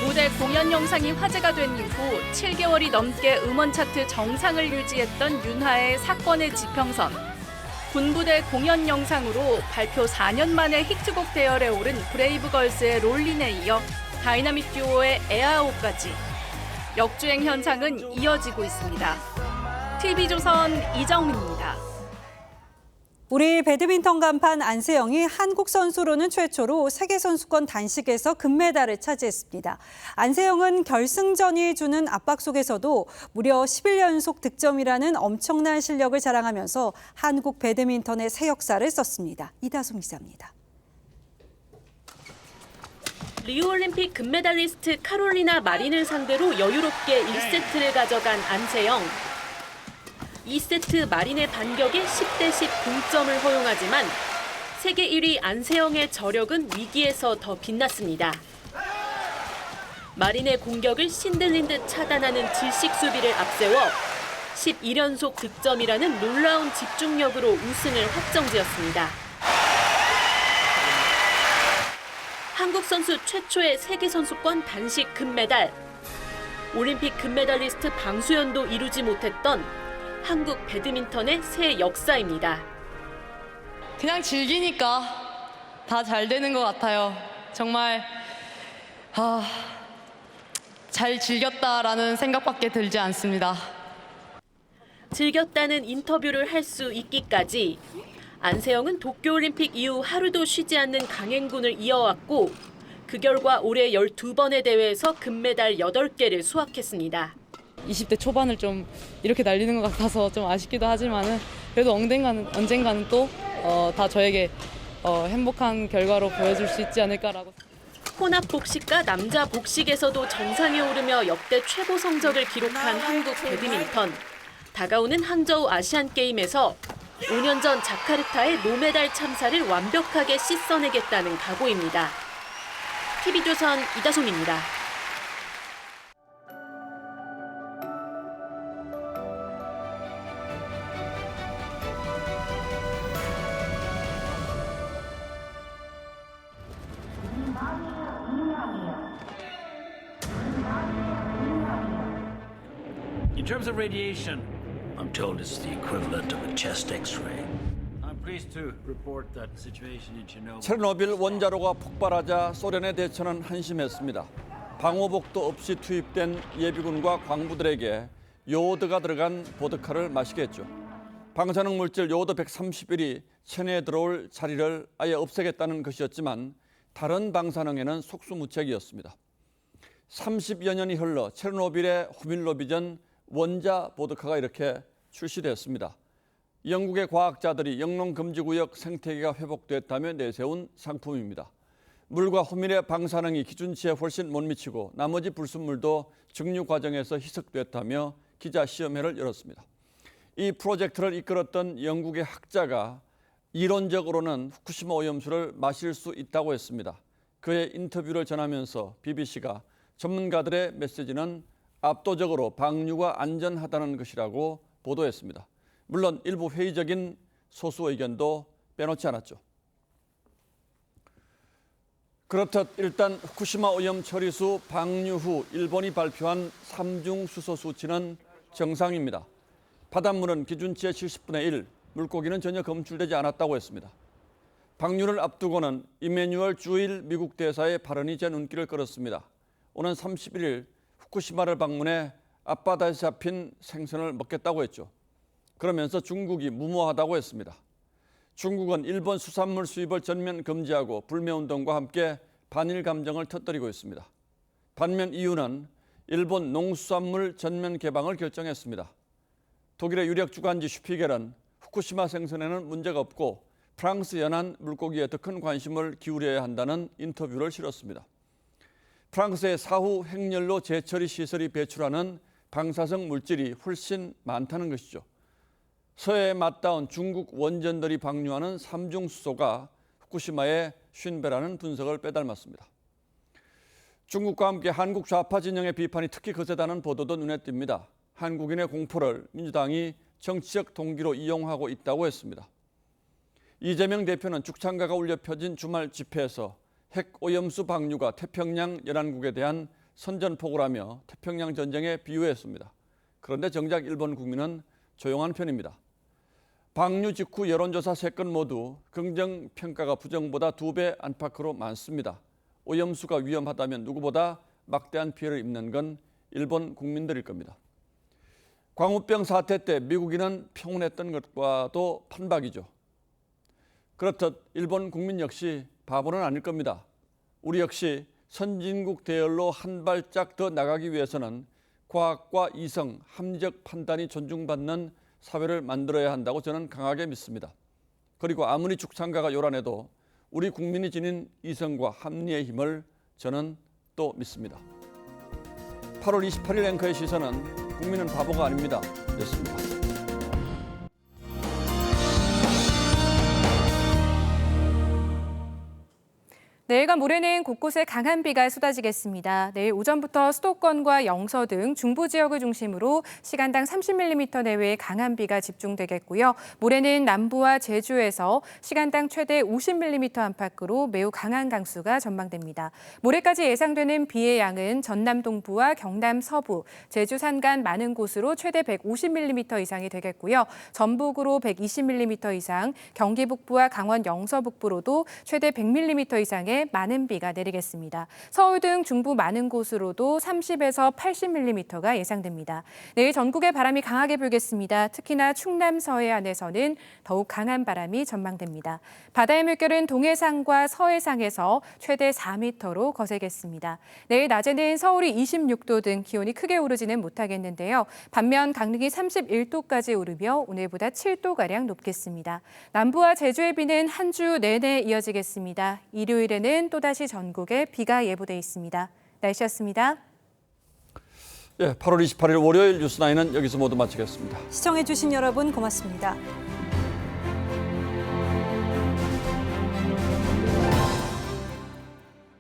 무대 공연 영상이 화제가 된 이후 7개월이 넘게 음원 차트 정상을 유지했던 윤하의 사건의 지평선. 군부대 공연 영상으로 발표 4년 만에 히트곡 대열에 오른 브레이브걸스의 롤린에 이어 다이나믹 듀오의 에아오까지 역주행 현상은 이어지고 있습니다. TV조선 이정민입니다. 우리 배드민턴 간판 안세영이 한국 선수로는 최초로 세계선수권 단식에서 금메달을 차지했습니다. 안세영은 결승전이 주는 압박 속에서도 무려 11연속 득점이라는 엄청난 실력을 자랑하면서 한국 배드민턴의 새 역사를 썼습니다. 이다솜 기자입니다. 리우올림픽 금메달리스트 카롤리나 마린을 상대로 여유롭게 1세트를 가져간 안세영. 2세트 마린의 반격에 10대10 동점을 허용하지만 세계 1위 안세영의 저력은 위기에서 더 빛났습니다. 마린의 공격을 신들린 듯 차단하는 질식 수비를 앞세워 12연속 득점이라는 놀라운 집중력으로 우승을 확정지었습니다. 한국 선수 최초의 세계선수권 단식 금메달. 올림픽 금메달리스트 방수연도 이루지 못했던 한국 배드민턴의 새 역사입니다. 그냥 즐기니까 다 잘 되는 것 같아요. 정말 잘 즐겼다라는 생각밖에 들지 않습니다. 즐겼다는 인터뷰를 할 수 있기까지 안세영은 도쿄올림픽 이후 하루도 쉬지 않는 강행군을 이어왔고 그 결과 올해 12번의 대회에서 금메달 8개를 수확했습니다. 20대 초반을 좀 이렇게 날리는 것 같아서 좀 아쉽기도 하지만은 그래도 언젠가는 또 다 저에게 행복한 결과로 보여줄 수 있지 않을까라고. 혼합 복식과 남자 복식에서도 정상에 오르며 역대 최고 성적을 기록한 한국 배드민턴. 다가오는 항저우 아시안게임에서 5년 전 자카르타의 노메달 참사를 완벽하게 씻어내겠다는 각오입니다. TV조선 이다솜입니다. In terms of radiation, I'm told it's the equivalent of a chest X-ray. I'm pleased to report that situation in Chernobyl. 체르노빌 원자로가 폭발하자 소련의 대처는 한심했습니다. 방호복도 없이 투입된 예비군과 광부들에게 요오드가 들어간 보드카를 마시게 했죠. 방사능 물질 요오드 131이 체내에 들어올 자리를 아예 없애겠다는 것이었지만 다른 방사능에는 속수무책이었습니다. 30여 년이 흘러 체르노빌의 후밀로비전 원자 보드카가 이렇게 출시됐습니다. 영국의 과학자들이 영농금지구역 생태계가 회복됐다며 내세운 상품입니다. 물과 후밀의 방사능이 기준치에 훨씬 못 미치고 나머지 불순물도 증류 과정에서 희석됐다며 기자 시험회를 열었습니다. 이 프로젝트를 이끌었던 영국의 학자가 이론적으로는 후쿠시마 오염수를 마실 수 있다고 했습니다. 그의 인터뷰를 전하면서 BBC가 전문가들의 메시지는 압도적으로 방류가 안전하다는 것이라고 보도했습니다. 물론 일부 회의적인 소수 의견도 빼놓지 않았죠. 그렇듯 일단 후쿠시마 오염 처리수 방류 후 일본이 발표한 삼중 수소 수치는 정상입니다. 바닷물은 기준치의 70분의 1, 물고기는 전혀 검출되지 않았다고 했습니다. 방류를 앞두고는 이메뉴얼 주일 미국 대사의 발언이 제 눈길을 끌었습니다. 오는 31일 후쿠시마를 방문해 앞바다에 잡힌 생선을 먹겠다고 했죠. 그러면서 중국이 무모하다고 했습니다. 중국은 일본 수산물 수입을 전면 금지하고 불매운동과 함께 반일 감정을 터뜨리고 있습니다. 반면 EU는 일본 농수산물 전면 개방을 결정했습니다. 독일의 유력 주간지 슈피겔은 후쿠시마 생선에는 문제가 없고 프랑스 연안 물고기에 더 큰 관심을 기울여야 한다는 인터뷰를 실었습니다. 프랑스의 사후 핵연료 재처리 시설이 배출하는 방사성 물질이 훨씬 많다는 것이죠. 서해에 맞닿은 중국 원전들이 방류하는 삼중수소가 후쿠시마의 쉰배라는 분석을 빼닮았습니다. 중국과 함께 한국 좌파 진영의 비판이 특히 거세다는 보도도 눈에 띕니다. 한국인의 공포를 민주당이 정치적 동기로 이용하고 있다고 했습니다. 이재명 대표는 죽창가가 울려 펴진 주말 집회에서 핵 오염수 방류가 태평양 연안국에 대한 선전포고라며 태평양 전쟁에 비유했습니다. 그런데 정작 일본 국민은 조용한 편입니다. 방류 직후 여론조사 3건 모두 긍정평가가 부정보다 2배 안팎으로 많습니다. 오염수가 위험하다면 누구보다 막대한 피해를 입는 건 일본 국민들일 겁니다. 광우병 사태 때 미국인은 평온했던 것과도 판박이죠. 그렇듯 일본 국민 역시 바보는 아닐 겁니다. 우리 역시 선진국 대열로 한 발짝 더 나가기 위해서는 과학과 이성, 합리적 판단이 존중받는 사회를 만들어야 한다고 저는 강하게 믿습니다. 그리고 아무리 죽창가가 요란해도 우리 국민이 지닌 이성과 합리의 힘을 저는 또 믿습니다. 8월 28일 앵커의 시선은 국민은 바보가 아닙니다. 였습니다. 내일과 모레는 곳곳에 강한 비가 쏟아지겠습니다. 내일 오전부터 수도권과 영서 등 중부 지역을 중심으로 시간당 30mm 내외의 강한 비가 집중되겠고요. 모레는 남부와 제주에서 시간당 최대 50mm 안팎으로 매우 강한 강수가 전망됩니다. 모레까지 예상되는 비의 양은 전남 동부와 경남 서부, 제주 산간 많은 곳으로 최대 150mm 이상이 되겠고요. 전북으로 120mm 이상, 경기 북부와 강원 영서 북부로도 최대 100mm 이상의 많은 비가 내리겠습니다. 서울 등 중부 많은 곳으로도 30에서 80mm가 예상됩니다. 내일 전국에 바람이 강하게 불겠습니다. 특히나 충남 서해안에서는 더욱 강한 바람이 전망됩니다. 바다의 물결은 동해상과 서해상에서 최대 4m로 거세겠습니다. 내일 낮에는 서울이 26도 등 기온이 크게 오르지는 못하겠는데요. 반면 강릉이 31도까지 오르며 오늘보다 7도가량 높겠습니다. 남부와 제주의 비는 한 주 내내 이어지겠습니다. 일요일에는 또다시 전국에 비가 예보돼 있습니다. 날씨였습니다. 8월 28일 월요일 뉴스9는 여기서 모두 마치겠습니다. 시청해주신 여러분 고맙습니다.